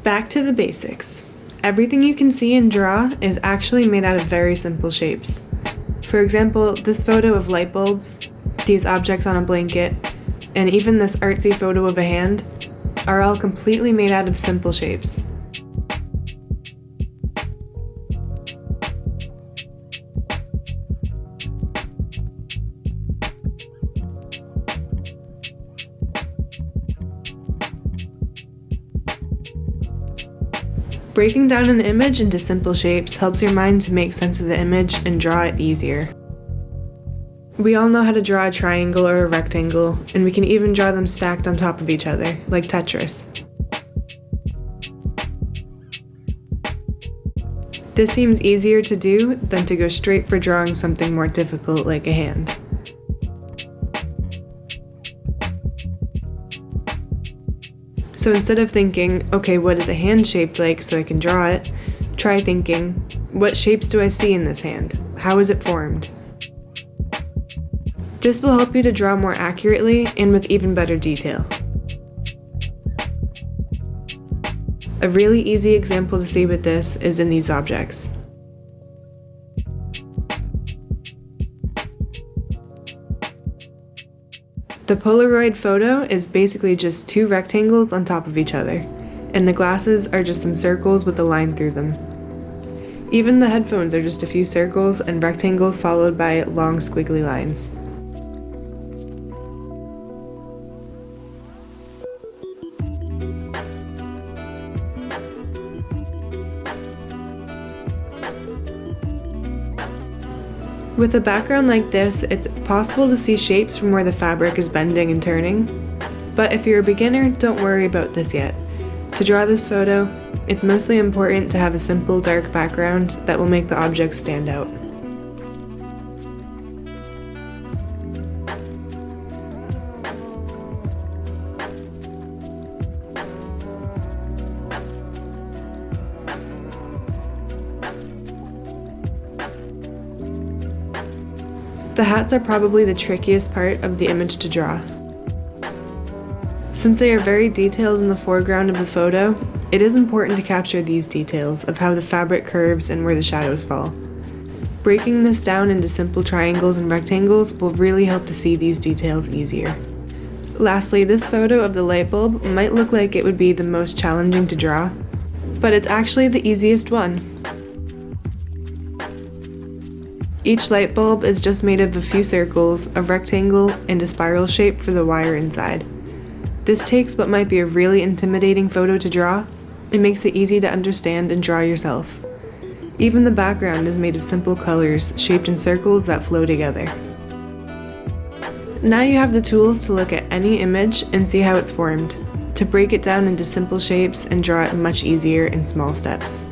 Back to the basics. Everything you can see and draw is actually made out of very simple shapes. For example, this photo of light bulbs, these objects on a blanket, and even this artsy photo of a hand are all completely made out of simple shapes. Breaking down an image into simple shapes helps your mind to make sense of the image and draw it easier. We all know how to draw a triangle or a rectangle, and we can even draw them stacked on top of each other, like Tetris. This seems easier to do than to go straight for drawing something more difficult like a hand. So instead of thinking, okay, what is a hand shaped like so I can draw it, try thinking, what shapes do I see in this hand? How is it formed? This will help you to draw more accurately and with even better detail. A really easy example to see with this is in these objects. The Polaroid photo is basically just two rectangles on top of each other, and the glasses are just some circles with a line through them. Even the headphones are just a few circles and rectangles followed by long squiggly lines. With a background like this, it's possible to see shapes from where the fabric is bending and turning. But if you're a beginner, don't worry about this yet. To draw this photo, it's mostly important to have a simple dark background that will make the objects stand out. The hats are probably the trickiest part of the image to draw. Since they are very detailed in the foreground of the photo, it is important to capture these details of how the fabric curves and where the shadows fall. Breaking this down into simple triangles and rectangles will really help to see these details easier. Lastly, this photo of the light bulb might look like it would be the most challenging to draw, but it's actually the easiest one. Each light bulb is just made of a few circles, a rectangle, and a spiral shape for the wire inside. This takes what might be a really intimidating photo to draw and makes it easy to understand and draw yourself. Even the background is made of simple colors shaped in circles that flow together. Now you have the tools to look at any image and see how it's formed, to break it down into simple shapes and draw it much easier in small steps.